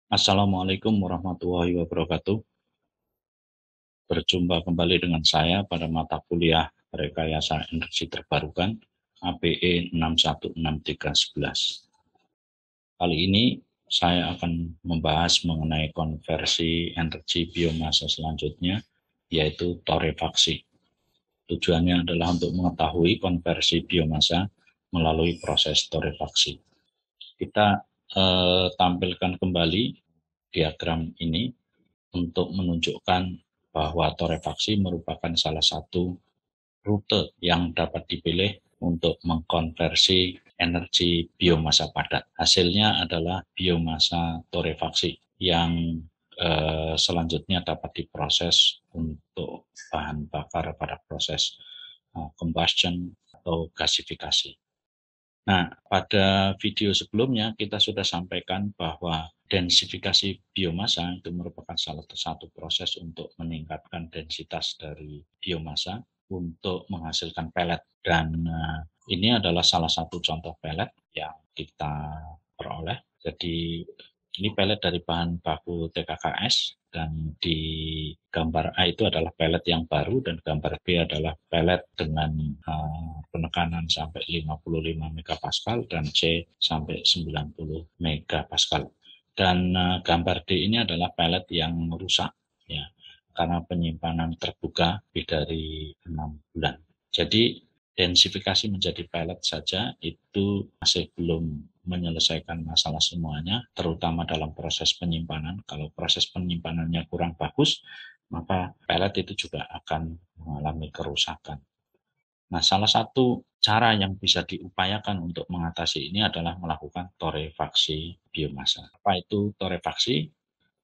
Assalamualaikum warahmatullahi wabarakatuh. Berjumpa kembali dengan saya pada mata kuliah Rekayasa Energi Terbarukan APE 616311. Kali ini saya akan membahas mengenai konversi energi biomasa selanjutnya, yaitu torefaksi. Tujuannya adalah untuk mengetahui konversi biomasa melalui proses torefaksi. Kita tampilkan kembali diagram ini untuk menunjukkan bahwa torefaksi merupakan salah satu rute yang dapat dipilih untuk mengkonversi energi biomasa padat. Hasilnya adalah biomasa torefaksi yang selanjutnya dapat diproses untuk bahan bakar pada proses combustion atau gasifikasi. Nah, pada video sebelumnya kita sudah sampaikan bahwa densifikasi biomasa itu merupakan salah satu proses untuk meningkatkan densitas dari biomasa untuk menghasilkan pelet. Dan ini adalah salah satu contoh pelet yang kita peroleh. Jadi ini pelet dari bahan baku TKKS, dan di gambar A itu adalah pelet yang baru, dan gambar B adalah pelet dengan penekanan sampai 55 megapascal dan C sampai 90 megapascal. Dan gambar D ini adalah pelet yang rusak, ya, karena penyimpanan terbuka lebih dari 6 bulan. Jadi densifikasi menjadi pelet saja itu masih belum menyelesaikan masalah semuanya, terutama dalam proses penyimpanan. Kalau proses penyimpanannya kurang bagus, maka pelet itu juga akan mengalami kerusakan. Nah, salah satu cara yang bisa diupayakan untuk mengatasi ini adalah melakukan torefaksi biomasa. Apa itu torefaksi?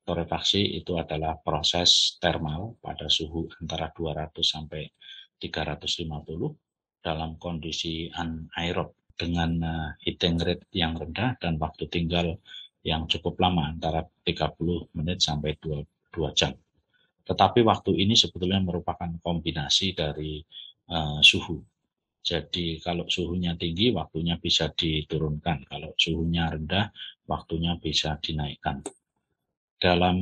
Torefaksi itu adalah proses termal pada suhu antara 200 sampai 350 dalam kondisi anaerob dengan heating rate yang rendah dan waktu tinggal yang cukup lama antara 30 menit sampai 2 jam. Tetapi waktu ini sebetulnya merupakan kombinasi dari suhu. Jadi kalau suhunya tinggi, waktunya bisa diturunkan. Kalau suhunya rendah, waktunya bisa dinaikkan. Dalam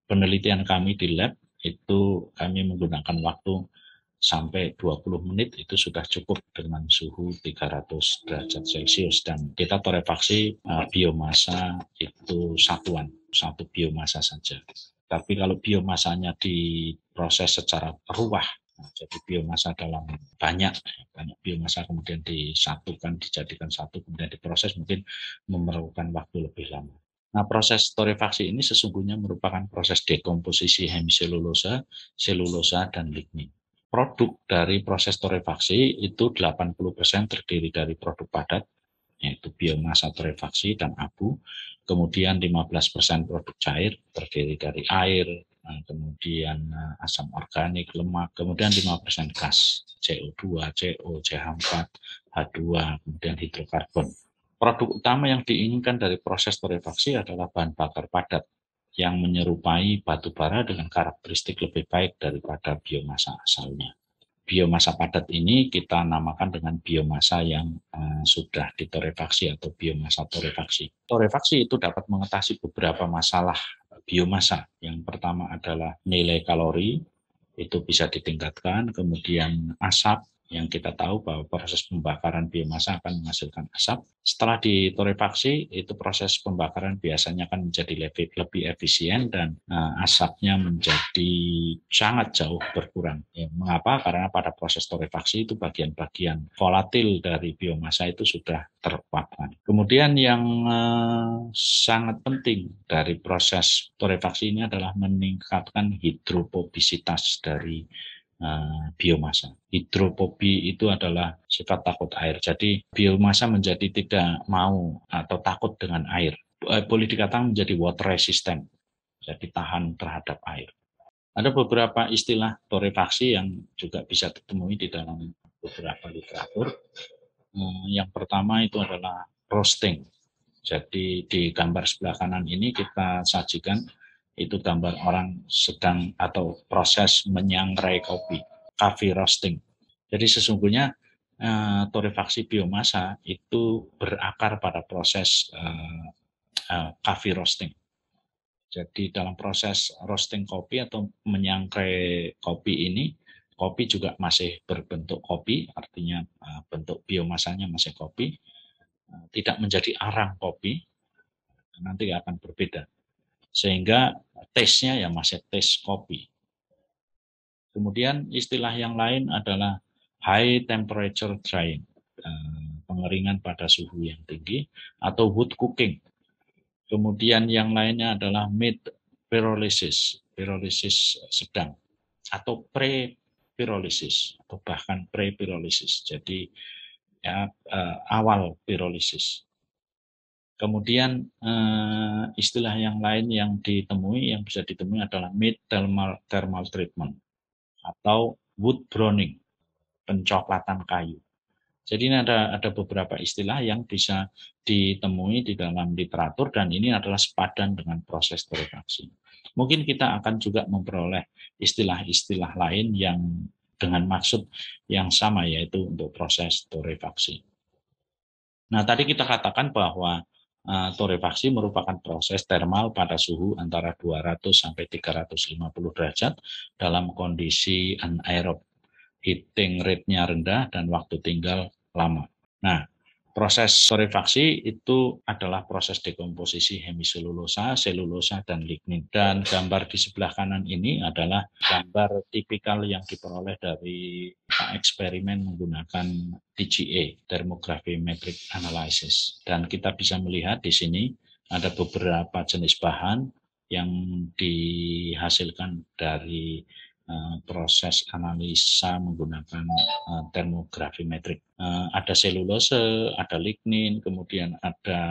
penelitian kami di lab, itu kami menggunakan waktu sampai 20 menit itu sudah cukup dengan suhu 300 derajat Celcius, dan kita torefaksi biomasa itu satu biomasa saja. Tapi kalau biomasanya diproses secara ruah, jadi biomasa dalam banyak biomasa kemudian disatukan, dijadikan satu, kemudian diproses, mungkin memerlukan waktu lebih lama. Nah, proses torefaksi ini sesungguhnya merupakan proses dekomposisi hemiselulosa, selulosa, dan lignin. Produk dari proses torefaksi itu 80% terdiri dari produk padat, yaitu biomasa torefaksi dan abu. Kemudian 15% produk cair, terdiri dari air, kemudian asam organik, lemak, kemudian 5% gas, CO2, CO, CH4, H2, kemudian hidrokarbon. Produk utama yang diinginkan dari proses torefaksi adalah bahan bakar padat yang menyerupai batu bara dengan karakteristik lebih baik daripada biomasa asalnya. Biomasa padat ini kita namakan dengan biomasa yang sudah ditorefaksi atau biomasa torefaksi. Torefaksi itu dapat mengatasi beberapa masalah biomasa. Yang pertama adalah nilai kalori, itu bisa ditingkatkan, kemudian asap, yang kita tahu bahwa proses pembakaran biomasa akan menghasilkan asap. Setelah ditorefaksi, itu proses pembakaran biasanya akan menjadi lebih efisien dan asapnya menjadi sangat jauh berkurang. Ya, mengapa? Karena pada proses torefaksi itu bagian-bagian volatil dari biomasa itu sudah teruapkan. Kemudian yang sangat penting dari proses torefaksi ini adalah meningkatkan hidrofobisitas dari biomasa. Hidrofobi itu adalah sifat takut air. Jadi biomasa menjadi tidak mau atau takut dengan air. Boleh dikatakan menjadi water resistant, jadi tahan terhadap air. Ada beberapa istilah torefaksi yang juga bisa ditemui di dalam beberapa literatur. Yang pertama itu adalah roasting. Jadi di gambar sebelah kanan ini kita sajikan itu gambar orang sedang atau proses menyangrai kopi, coffee roasting. Jadi sesungguhnya torefaksi biomasa itu berakar pada proses coffee roasting. Jadi dalam proses roasting kopi atau menyangrai kopi ini, kopi juga masih berbentuk kopi, artinya bentuk biomasanya masih kopi, tidak menjadi arang kopi, nanti akan berbeda. Sehingga taste-nya ya masih taste kopi. Kemudian istilah yang lain adalah high temperature drying, pengeringan pada suhu yang tinggi, atau wood cooking. Kemudian yang lainnya adalah mid pyrolysis, pyrolysis sedang, atau pre-pyrolysis, atau bahkan pre-pyrolysis. Jadi ya, awal pyrolysis. Kemudian istilah yang lain yang bisa ditemui adalah mid thermal treatment atau wood browning, pencoklatan kayu. Jadi ini ada beberapa istilah yang bisa ditemui di dalam literatur dan ini adalah sepadan dengan proses torefaksi. Mungkin kita akan juga memperoleh istilah-istilah lain yang dengan maksud yang sama, yaitu untuk proses torefaksi. Nah, tadi kita katakan bahwa torefaksi merupakan proses termal pada suhu antara 200 sampai 350 derajat dalam kondisi anaerob. Heating rate-nya rendah dan waktu tinggal lama. Nah, proses torefaksi itu adalah proses dekomposisi hemiselulosa, selulosa, dan lignin. Dan gambar di sebelah kanan ini adalah gambar tipikal yang diperoleh dari eksperimen menggunakan TGA, Thermographic Analysis. Dan kita bisa melihat di sini ada beberapa jenis bahan yang dihasilkan dari proses analisa menggunakan termografi metrik. Ada selulose, ada lignin, kemudian ada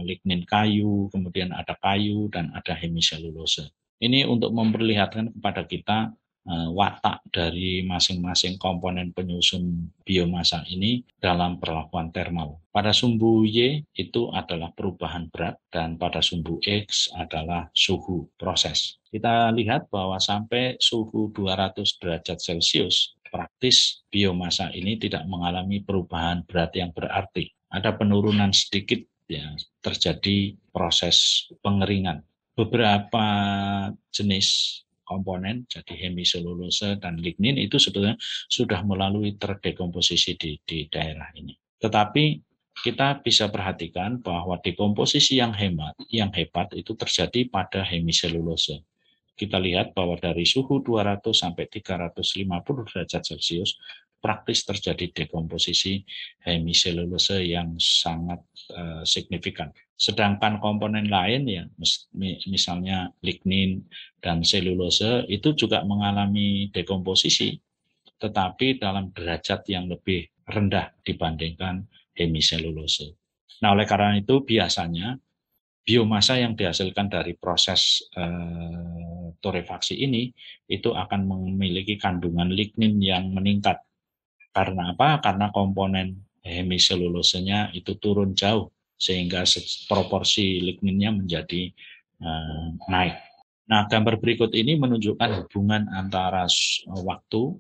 lignin kayu, kemudian ada kayu, dan ada hemiselulose. Ini untuk memperlihatkan kepada kita watak dari masing-masing komponen penyusun biomasa ini dalam perlakuan termal. Pada sumbu Y itu adalah perubahan berat dan pada sumbu X adalah suhu proses. Kita lihat bahwa sampai suhu 200 derajat Celcius, praktis biomasa ini tidak mengalami perubahan berat yang berarti. Ada penurunan sedikit ya, terjadi proses pengeringan. Beberapa jenis komponen, jadi hemiselulose dan lignin itu sebetulnya sudah melalui terdekomposisi di daerah ini. Tetapi kita bisa perhatikan bahwa dekomposisi yang hebat itu terjadi pada hemiselulose. Kita lihat bahwa dari suhu 200 sampai 350 derajat Celcius praktis terjadi dekomposisi hemiselulose yang sangat signifikan. Sedangkan komponen lain ya misalnya lignin dan selulose itu juga mengalami dekomposisi tetapi dalam derajat yang lebih rendah dibandingkan hemiselulose. Nah, oleh karena itu biasanya biomasa yang dihasilkan dari proses torefaksi ini itu akan memiliki kandungan lignin yang meningkat. Karena apa? Karena komponen hemiselulosenya itu turun jauh sehingga proporsi ligninnya menjadi naik. Nah, gambar berikut ini menunjukkan hubungan antara waktu,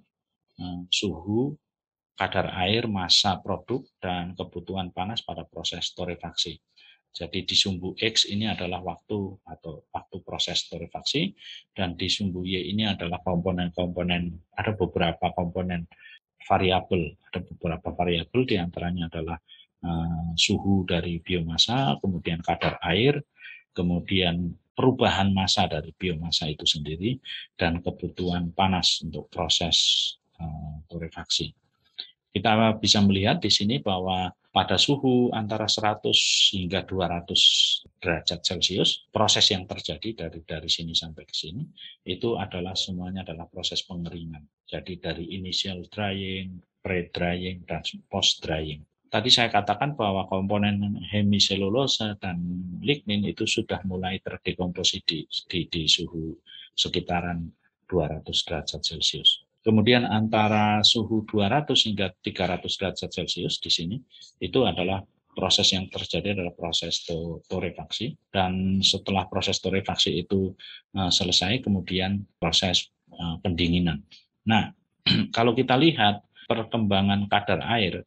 suhu, kadar air, massa produk, dan kebutuhan panas pada proses torefaksi. Jadi di sumbu X ini adalah waktu atau waktu proses torefaksi dan di sumbu Y ini adalah komponen-komponen, ada beberapa komponen variabel, ada beberapa variabel diantaranya adalah suhu dari biomasa, kemudian kadar air, kemudian perubahan massa dari biomasa itu sendiri, dan kebutuhan panas untuk proses torefaksi. Kita bisa melihat di sini bahwa pada suhu antara 100 hingga 200 derajat Celcius, proses yang terjadi dari sini sampai ke sini, itu adalah semuanya adalah proses pengeringan. Jadi dari initial drying, pre-drying, dan post-drying. Tadi saya katakan bahwa komponen hemiselulose dan lignin itu sudah mulai terdekomposisi di suhu sekitaran 200 derajat Celcius. Kemudian antara suhu 200 hingga 300 derajat Celcius di sini itu adalah proses yang terjadi adalah proses torefaksi dan setelah proses torefaksi itu selesai kemudian proses pendinginan. Nah, kalau kita lihat perkembangan kadar air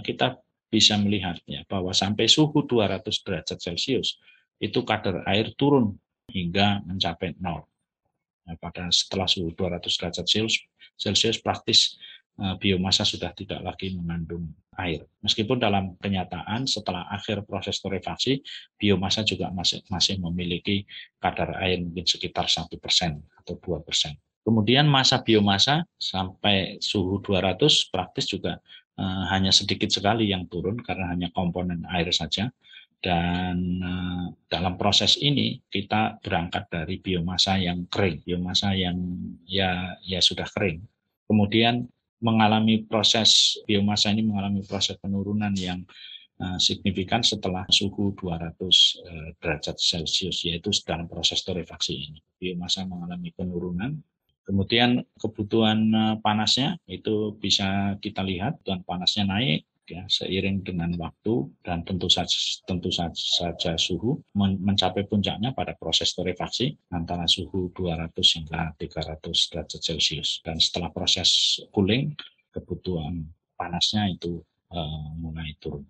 kita bisa melihat ya bahwa sampai suhu 200 derajat Celcius itu kadar air turun hingga mencapai 0. Nah, setelah suhu 200 derajat Celcius praktis biomasa sudah tidak lagi mengandung air. Meskipun dalam kenyataan setelah akhir proses torefaksi, biomasa juga masih memiliki kadar air mungkin sekitar 1% atau 2%. Kemudian massa biomasa sampai suhu 200 praktis juga hanya sedikit sekali yang turun karena hanya komponen air saja. Dan dalam proses ini kita berangkat dari biomasa yang kering, biomasa yang ya sudah kering. Kemudian biomasa ini mengalami proses penurunan yang signifikan setelah suhu 200 derajat Celcius, yaitu dalam proses torefaksi ini. Biomasa mengalami penurunan. Kemudian kebutuhan panasnya itu bisa kita lihat, kebutuhan panasnya naik ya, seiring dengan waktu, dan tentu saja suhu mencapai puncaknya pada proses torefaksi antara suhu 200 hingga 300 derajat Celcius. Dan setelah proses cooling, kebutuhan panasnya itu mulai turun.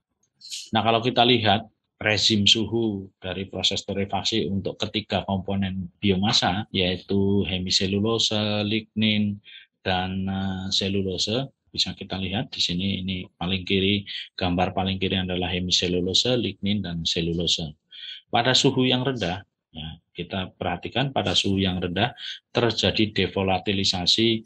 Nah, kalau kita lihat rezim suhu dari proses torefaksi untuk ketiga komponen biomasa, yaitu hemiselulose, lignin, dan selulose, bisa kita lihat di sini, ini paling kiri, gambar paling kiri adalah hemiselulose, lignin, dan selulose. Pada suhu yang rendah, ya, kita perhatikan pada suhu yang rendah terjadi devolatilisasi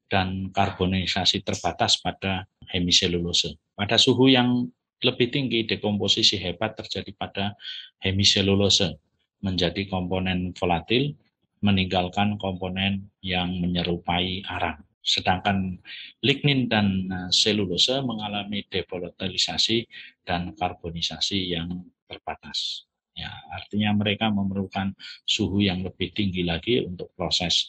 dan karbonisasi terbatas pada hemiselulose. Pada suhu yang lebih tinggi, dekomposisi hebat terjadi pada hemiselulose, menjadi komponen volatil, meninggalkan komponen yang menyerupai arang. Sedangkan lignin dan selulose mengalami devolatilisasi dan karbonisasi yang terbatas. Ya, artinya mereka memerlukan suhu yang lebih tinggi lagi untuk proses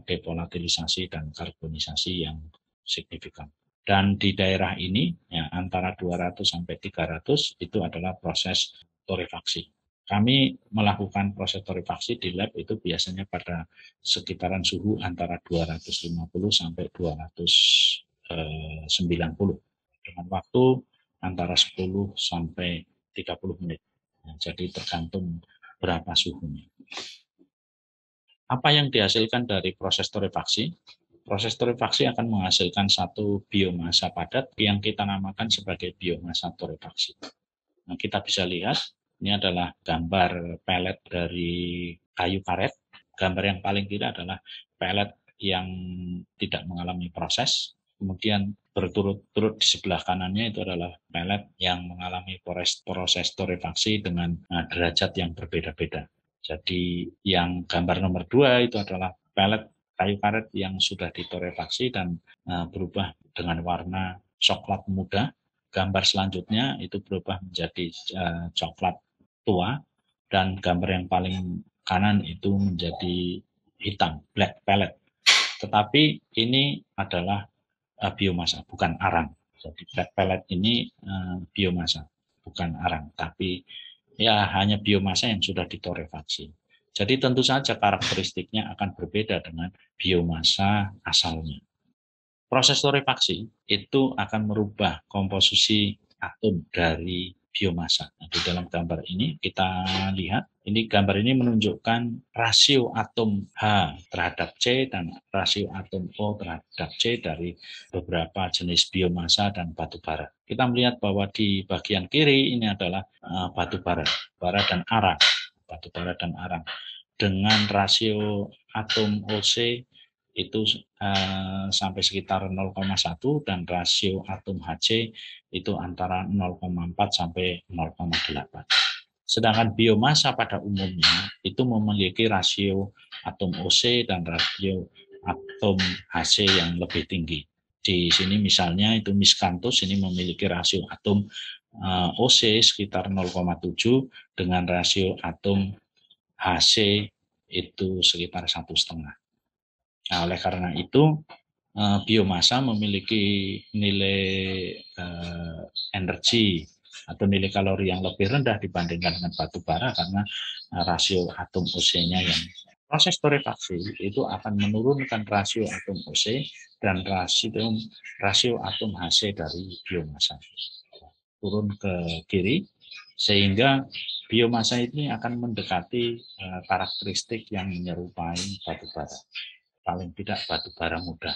devolatilisasi dan karbonisasi yang signifikan. Dan di daerah ini ya, antara 200 sampai 300 itu adalah proses torefaksi. Kami melakukan proses torefaksi di lab itu biasanya pada sekitaran suhu antara 250 sampai 290 dengan waktu antara 10 sampai 30 menit. Nah, jadi tergantung berapa suhunya. Apa yang dihasilkan dari proses torefaksi? Proses torefaksi akan menghasilkan satu biomasa padat yang kita namakan sebagai biomasa torefaksi. Nah, kita bisa lihat, ini adalah gambar pelet dari kayu karet. Gambar yang paling kiri adalah pelet yang tidak mengalami proses. Kemudian berturut-turut di sebelah kanannya itu adalah pelet yang mengalami proses torefaksi dengan derajat yang berbeda-beda. Jadi yang gambar nomor 2 itu adalah pelet kayu karet yang sudah ditorefaksi dan berubah dengan warna coklat muda. Gambar selanjutnya itu berubah menjadi coklat tua, dan gambar yang paling kanan itu menjadi hitam, black pellet. Tetapi ini adalah biomasa, bukan arang. Jadi black pellet ini biomasa, bukan arang, tapi ya hanya biomasa yang sudah ditorefaksi. Jadi tentu saja karakteristiknya akan berbeda dengan biomasa asalnya. Proses torefaksi itu akan merubah komposisi atom dari biomasa. Nah, di dalam gambar ini kita lihat, ini gambar ini menunjukkan rasio atom H terhadap C dan rasio atom O terhadap C dari beberapa jenis biomasa dan batu bara. Kita melihat bahwa di bagian kiri ini adalah batu bara dan arang, batu bara dan arang dengan rasio atom OC itu sampai sekitar 0,1 dan rasio atom Hc itu antara 0,4 sampai 0,8. Sedangkan biomasa pada umumnya itu memiliki rasio atom OC dan rasio atom Hc yang lebih tinggi. Di sini misalnya itu miscanthus ini memiliki rasio atom OC sekitar 0,7 dengan rasio atom Hc itu sekitar 1,5. Nah, oleh karena itu biomasa memiliki nilai energi atau nilai kalori yang lebih rendah dibandingkan dengan batu bara karena rasio atom OC-nya yang proses torefaksi itu akan menurunkan rasio atom OC dan rasio atom Hc dari biomasa turun ke kiri sehingga Biomasa ini akan mendekati karakteristik yang menyerupai batu bara. Paling tidak batu bara muda.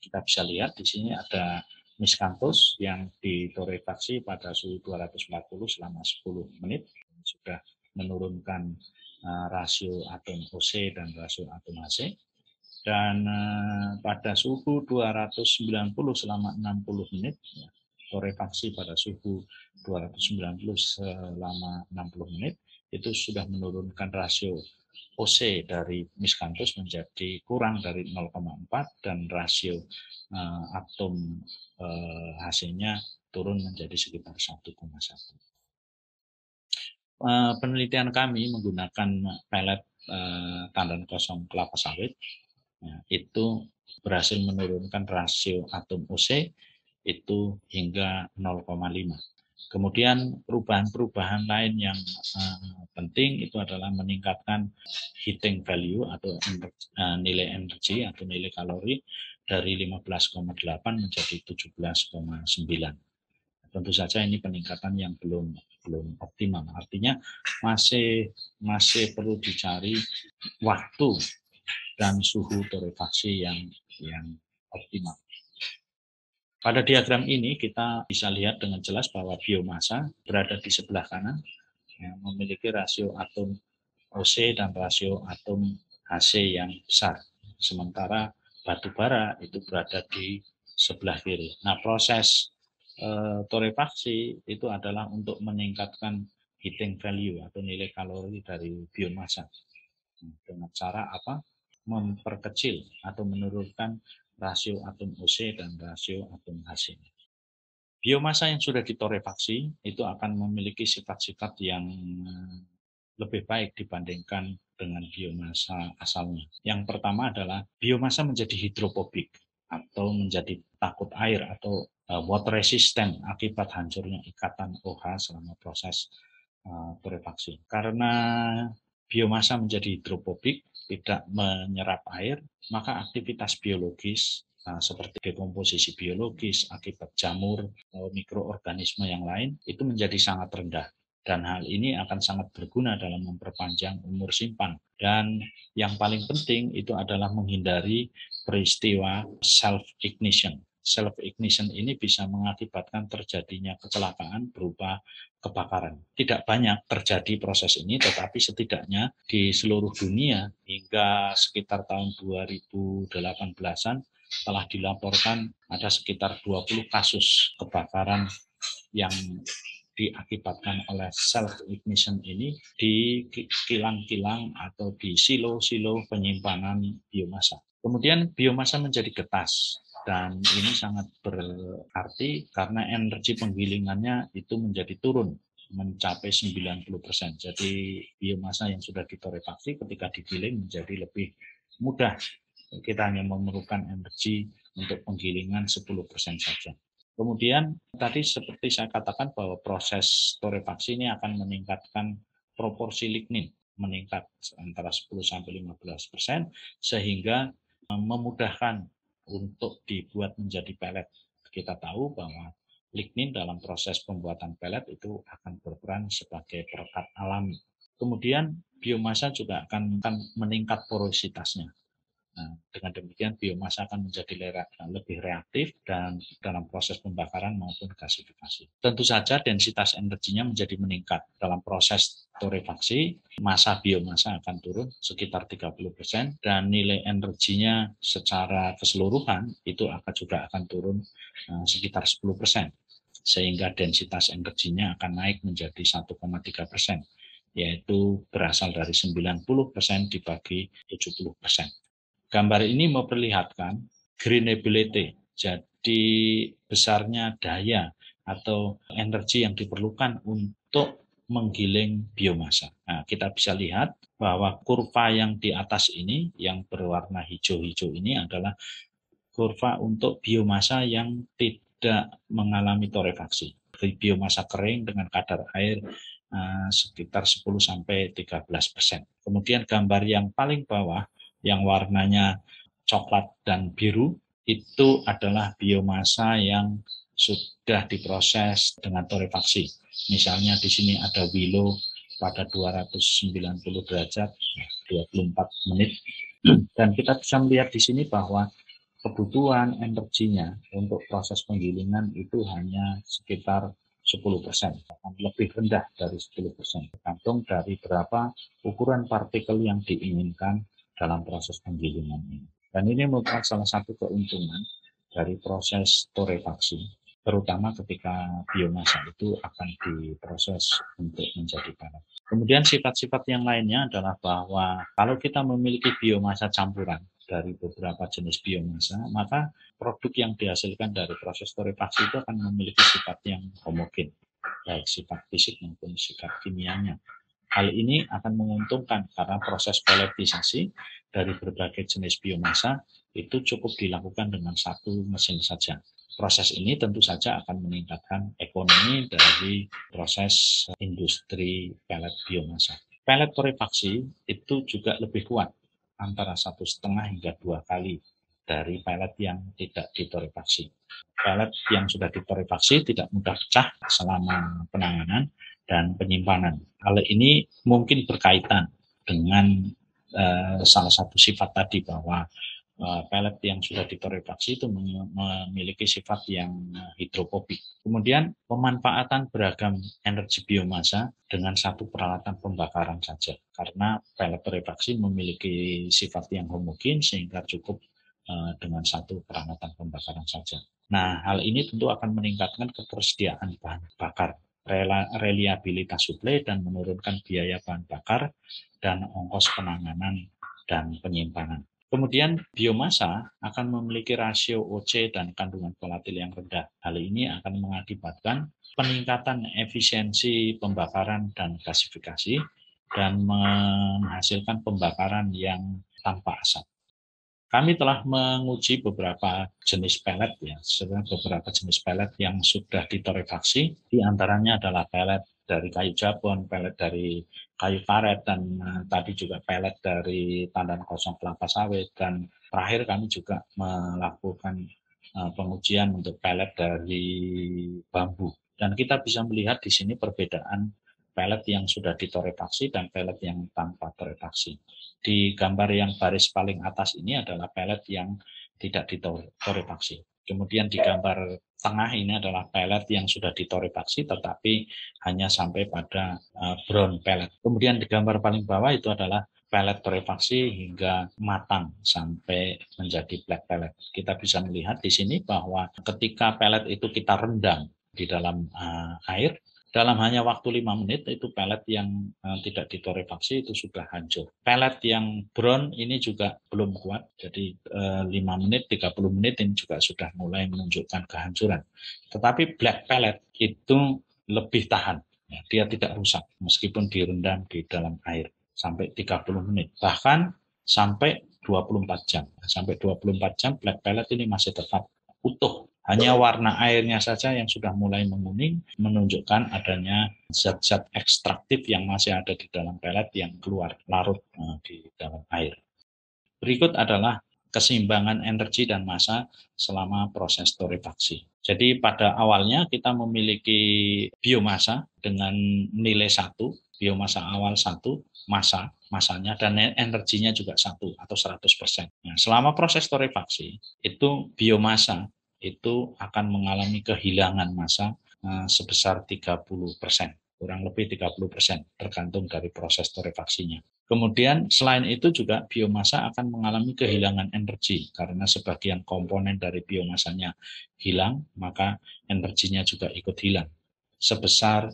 Kita bisa lihat di sini ada miskanthus yang ditorefaksi pada suhu 240 selama 10 menit. Sudah menurunkan rasio atom OC dan rasio atom HC. Dan pada suhu 290 selama 60 menit, ya, torefaksi pada suhu 290 selama 60 menit, itu sudah menurunkan rasio OC dari miskanthus menjadi kurang dari 0,4 dan rasio atom HC-nya turun menjadi sekitar 1,1. Penelitian kami menggunakan pelet tandan kosong kelapa sawit, ya, itu berhasil menurunkan rasio atom OC itu hingga 0,5. Kemudian perubahan-perubahan lain yang penting itu adalah meningkatkan heating value atau nilai energi atau nilai kalori dari 15,8 menjadi 17,9. Tentu saja ini peningkatan yang belum optimal. Artinya masih perlu dicari waktu dan suhu torefaksi yang optimal. Pada diagram ini kita bisa lihat dengan jelas bahwa biomasa berada di sebelah kanan yang memiliki rasio atom OC dan rasio atom HC yang besar. Sementara batu bara itu berada di sebelah kiri. Nah, proses torefaksi itu adalah untuk meningkatkan heating value atau nilai kalori dari biomasa. Dengan cara apa? Memperkecil atau menurunkan rasio atom OC dan rasio atom HC. Biomasa yang sudah ditorefaksi itu akan memiliki sifat-sifat yang lebih baik dibandingkan dengan biomasa asalnya. Yang pertama adalah biomasa menjadi hidrofobik atau menjadi takut air atau water resistant akibat hancurnya ikatan OH selama proses torefaksi. Karena biomasa menjadi hidrofobik, tidak menyerap air, maka aktivitas biologis seperti dekomposisi biologis akibat jamur, mikroorganisme yang lain itu menjadi sangat rendah. Dan hal ini akan sangat berguna dalam memperpanjang umur simpan. Dan yang paling penting itu adalah menghindari peristiwa self-ignition. Self-ignition ini bisa mengakibatkan terjadinya kecelakaan berupa kebakaran. Tidak banyak terjadi proses ini, tetapi setidaknya di seluruh dunia hingga sekitar tahun 2018-an telah dilaporkan ada sekitar 20 kasus kebakaran yang diakibatkan oleh self-ignition ini di kilang-kilang atau di silo-silo penyimpanan biomasa. Kemudian biomasa menjadi getas. Dan ini sangat berarti karena energi penggilingannya itu menjadi turun mencapai 90%. Jadi biomasa yang sudah ditorefaksi ketika digiling menjadi lebih mudah. Kita hanya memerlukan energi untuk penggilingan 10% saja. Kemudian tadi seperti saya katakan bahwa proses torefaksi ini akan meningkatkan proporsi lignin, meningkat antara 10-15% sehingga memudahkan untuk dibuat menjadi pelet. Kita tahu bahwa lignin dalam proses pembuatan pelet itu akan berperan sebagai perekat alami. Kemudian biomasa juga akan meningkat porositasnya. Nah, dengan demikian biomasa akan menjadi lebih reaktif dan dalam proses pembakaran maupun gasifikasi. Tentu saja densitas energinya menjadi meningkat. Dalam proses torefaksi, massa biomasa akan turun sekitar 30% dan nilai energinya secara keseluruhan itu juga akan turun sekitar 10%. Sehingga densitas energinya akan naik menjadi 1,3%, yaitu berasal dari 90% dibagi 70%. Gambar ini memperlihatkan grainability, jadi besarnya daya atau energi yang diperlukan untuk menggiling biomasa. Nah, kita bisa lihat bahwa kurva yang di atas ini, yang berwarna hijau-hijau ini adalah kurva untuk biomasa yang tidak mengalami torefaksi. Biomasa kering dengan kadar air sekitar 10-13%. Kemudian gambar yang paling bawah yang warnanya coklat dan biru itu adalah biomasa yang sudah diproses dengan torefaksi. Misalnya di sini ada willow pada 290 derajat 24 menit. Dan kita bisa melihat di sini bahwa kebutuhan energinya untuk proses penggilingan itu hanya sekitar 10%, lebih rendah dari 10%, tergantung dari berapa ukuran partikel yang diinginkan dalam proses penggilingan ini. Dan ini merupakan salah satu keuntungan dari proses torefaksi, terutama ketika biomasa itu akan diproses untuk menjadi padat. Kemudian sifat-sifat yang lainnya adalah bahwa kalau kita memiliki biomasa campuran dari beberapa jenis biomasa, maka produk yang dihasilkan dari proses torefaksi itu akan memiliki sifat yang homogen, baik sifat fisik maupun sifat kimianya. Hal ini akan menguntungkan karena proses pelletisasi dari berbagai jenis biomasa itu cukup dilakukan dengan satu mesin saja. Proses ini tentu saja akan meningkatkan ekonomi dari proses industri pellet biomasa. Pellet torefaksi itu juga lebih kuat, antara 1,5 hingga 2 kali dari pellet yang tidak ditorefaksi. Pellet yang sudah ditorefaksi tidak mudah pecah selama penanganan dan penyimpanan. Hal ini mungkin berkaitan dengan salah satu sifat tadi bahwa pellet yang sudah ditorefaksi itu memiliki sifat yang hidrofobik. Kemudian pemanfaatan beragam energi biomasa dengan satu peralatan pembakaran saja, karena pellet torefaksi memiliki sifat yang homogen sehingga cukup dengan satu peralatan pembakaran saja. Nah, hal ini tentu akan meningkatkan ketersediaan bahan bakar, reliabilitas suplai, dan menurunkan biaya bahan bakar dan ongkos penanganan dan penyimpanan. Kemudian biomasa akan memiliki rasio OC dan kandungan volatil yang rendah. Hal ini akan mengakibatkan peningkatan efisiensi pembakaran dan gasifikasi dan menghasilkan pembakaran yang tanpa asap. Kami telah menguji beberapa jenis pellet ya, sebenarnya beberapa jenis pellet yang sudah ditorefaksi, di antaranya adalah pellet dari kayu jabon, pellet dari kayu karet, dan tadi juga pellet dari tandan kosong kelapa sawit, dan terakhir kami juga melakukan pengujian untuk pellet dari bambu. Dan kita bisa melihat di sini perbedaan pellet yang sudah ditorefaksi dan pellet yang tanpa torefaksi. Di gambar yang baris paling atas ini adalah pellet yang tidak ditorefaksi. Kemudian di gambar tengah ini adalah pellet yang sudah ditorefaksi tetapi hanya sampai pada brown pellet. Kemudian di gambar paling bawah itu adalah pellet torefaksi hingga matang sampai menjadi black pellet. Kita bisa melihat di sini bahwa ketika pellet itu kita rendam di dalam air, dalam hanya waktu 5 menit itu pellet yang tidak ditorefaksi itu sudah hancur. Pellet yang brown ini juga belum kuat, jadi 5 menit, 30 menit ini juga sudah mulai menunjukkan kehancuran. Tetapi black pellet itu lebih tahan, ya, dia tidak rusak meskipun direndam di dalam air sampai 30 menit. Bahkan sampai 24 jam. Sampai 24 jam black pellet ini masih tetap utuh. Hanya warna airnya saja yang sudah mulai menguning menunjukkan adanya zat-zat ekstraktif yang masih ada di dalam pellet yang keluar larut di dalam air. Berikut adalah keseimbangan energi dan massa selama proses torefaksi. Jadi pada awalnya kita memiliki biomasa dengan nilai 1, biomasa awal 1, masanya dan energinya juga 1 atau 100%. Nah, selama proses torefaksi itu biomasa itu akan mengalami kehilangan massa sebesar 30%, kurang lebih 30%, tergantung dari proses torefaksinya. Kemudian selain itu juga biomasa akan mengalami kehilangan energi karena sebagian komponen dari biomasanya hilang, maka energinya juga ikut hilang sebesar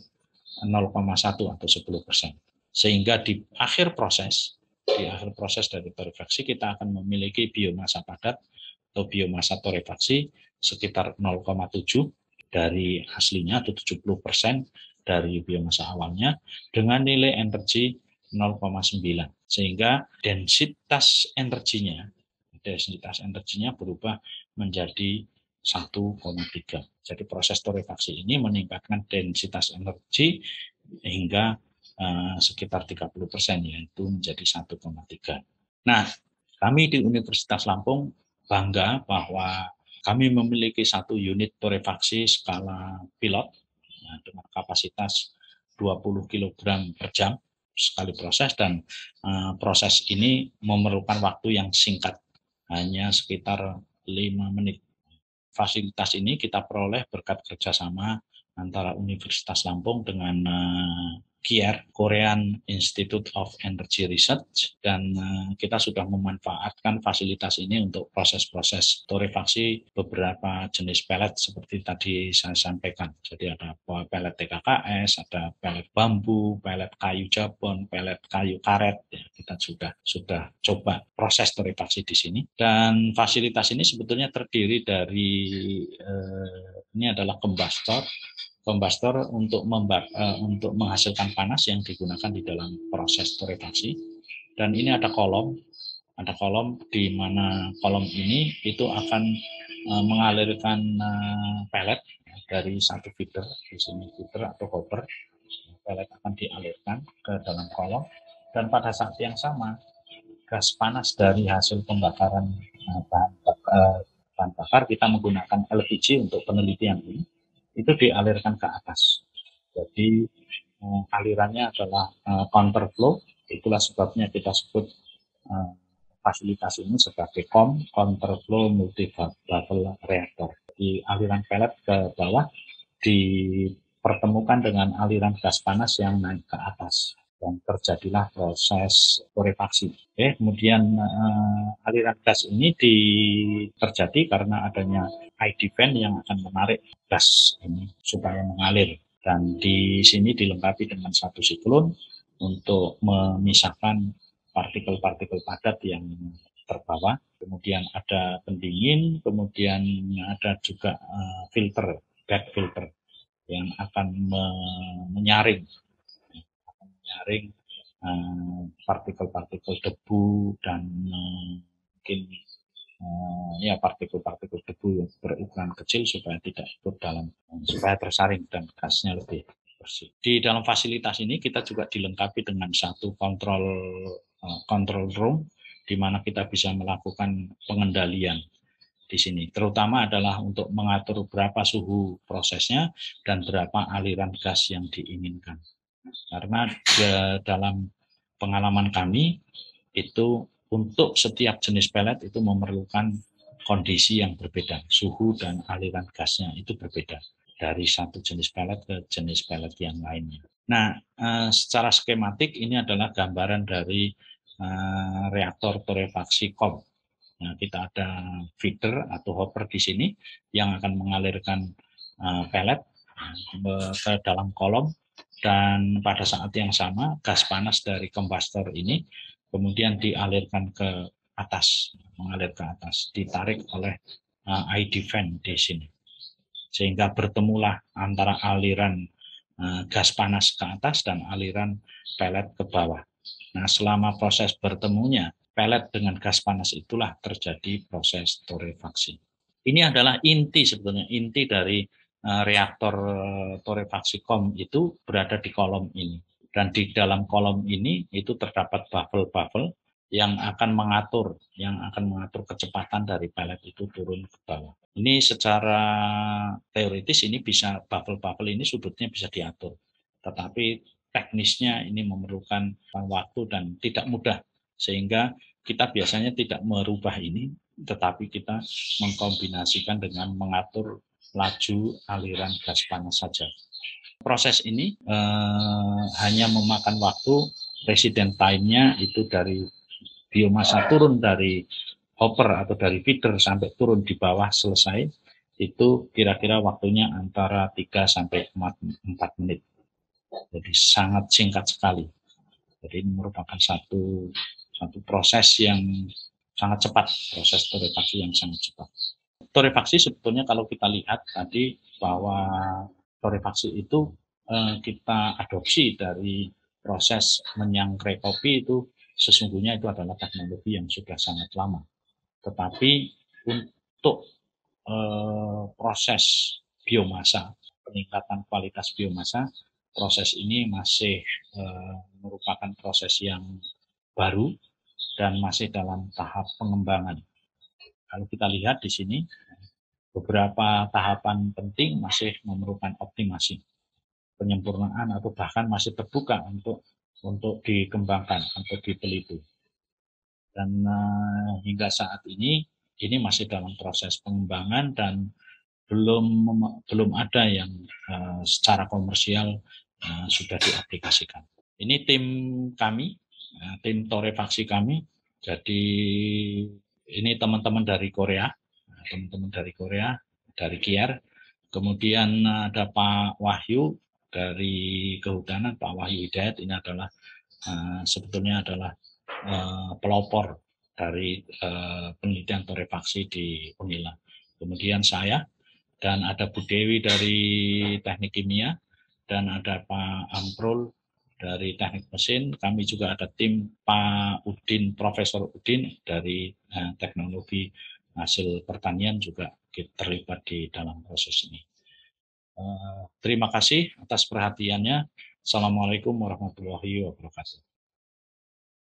0,1 atau 10%. Sehingga di akhir proses dari torefaksi kita akan memiliki biomasa padat atau biomasa torefaksi sekitar 0,7 dari aslinya atau 70% dari biomasa awalnya dengan nilai energi 0,9, sehingga densitas energinya berubah menjadi 1,3. Jadi proses torefaksi ini meningkatkan densitas energi hingga sekitar 30%, yaitu menjadi 1,3. Nah, kami di Universitas Lampung bangga bahwa kami memiliki satu unit torefaksi skala pilot dengan kapasitas 20 kg per jam sekali proses, dan proses ini memerlukan waktu yang singkat, hanya sekitar 5 menit. Fasilitas ini kita peroleh berkat kerjasama antara Universitas Lampung dengan KIER, Korean Institute of Energy Research, dan kita sudah memanfaatkan fasilitas ini untuk proses-proses torefaksi beberapa jenis pelet seperti tadi saya sampaikan. Jadi ada pelet TKKS, ada pelet bambu, pelet kayu jabon, pelet kayu karet. Ya, kita sudah coba proses torefaksi di sini, dan fasilitas ini sebetulnya terdiri dari ini adalah kombustor untuk menghasilkan panas yang digunakan di dalam proses torefaksi. Dan ini ada kolom di mana kolom ini itu akan mengalirkan pelet dari satu feeder, di sini feeder atau hopper. Pelet akan dialirkan ke dalam kolom, dan pada saat yang sama gas panas dari hasil pembakaran bahan bakar, kita menggunakan LPG untuk penelitian ini, itu dialirkan ke atas. Jadi alirannya adalah counterflow. Itulah sebabnya kita sebut fasilitas ini sebagai counterflow multi-bubble reactor. Jadi aliran pelet ke bawah dipertemukan dengan aliran gas panas yang naik ke atas, dan terjadilah proses torefaksi. Kemudian aliran gas ini terjadi karena adanya ID fan yang akan menarik gas ini supaya mengalir, dan di sini dilengkapi dengan satu siklon untuk memisahkan partikel-partikel padat yang terbawa. Kemudian ada pendingin, kemudian ada juga filter, bed filter yang akan menyaring partikel-partikel debu dan mungkin ya partikel-partikel debu yang berukuran kecil supaya tidak ikut supaya tersaring dan gasnya lebih bersih. Di dalam fasilitas ini kita juga dilengkapi dengan satu control room, di mana kita bisa melakukan pengendalian di sini, terutama adalah untuk mengatur berapa suhu prosesnya dan berapa aliran gas yang diinginkan. Karena dalam pengalaman kami itu untuk setiap jenis pelet itu memerlukan kondisi yang berbeda, suhu dan aliran gasnya itu berbeda dari satu jenis pelet ke jenis pelet yang lainnya. Nah, secara skematik ini adalah gambaran dari reaktor torefaksi COM. Nah, kita ada feeder atau hopper di sini yang akan mengalirkan pelet ke dalam kolom, dan pada saat yang sama gas panas dari kombustor ini kemudian dialirkan ke atas, mengalir ke atas, ditarik oleh ID fan di sini, sehingga bertemulah antara aliran gas panas ke atas dan aliran pelet ke bawah. Nah, selama proses bertemunya pelet dengan gas panas itulah terjadi proses torefaksi. Ini adalah sebetulnya inti dari reaktor torefaksi COM itu berada di kolom ini. Dan di dalam kolom ini itu terdapat bubble-bubble yang akan mengatur kecepatan dari pelet itu turun ke bawah. Ini secara teoritis ini bisa bubble-bubble ini sudutnya bisa diatur, tetapi teknisnya ini memerlukan waktu dan tidak mudah, sehingga kita biasanya tidak merubah ini, tetapi kita mengkombinasikan dengan mengatur laju aliran gas panas saja. Proses ini hanya memakan waktu, resident time-nya itu dari biomasa turun dari hopper atau dari feeder sampai turun di bawah selesai, itu kira-kira waktunya antara 3 sampai 4 menit. Jadi sangat singkat sekali. Jadi ini merupakan satu proses yang sangat cepat, proses torefaksi yang sangat cepat. Torefaksi sebetulnya kalau kita lihat tadi bahwa torefaksi itu kita adopsi dari proses menyangrai kopi, itu sesungguhnya itu adalah teknologi yang sudah sangat lama. Tetapi untuk proses biomasa, peningkatan kualitas biomasa, proses ini masih merupakan proses yang baru dan masih dalam tahap pengembangan. Kalau kita lihat di sini, beberapa tahapan penting masih memerlukan optimasi. penyempurnaan atau bahkan masih terbuka untuk dikembangkan, untuk diteliti. Dan hingga saat ini masih dalam proses pengembangan dan belum ada yang secara komersial sudah diaplikasikan. Ini tim kami, tim torefaksi kami. Jadi ini teman-teman dari Korea, dari Kier. Kemudian ada Pak Wahyu dari Kehutanan, Pak Wahyu Hidayat. Ini adalah sebetulnya adalah pelopor dari penelitian torefaksi di Unila. Kemudian saya, dan ada Bu Dewi dari Teknik Kimia, dan ada Pak Amrul dari Teknik Mesin. Kami juga ada tim Pak Udin, Profesor Udin dari Teknologi Hasil Pertanian juga terlibat di dalam proses ini. Terima kasih atas perhatiannya. Assalamualaikum warahmatullahi wabarakatuh.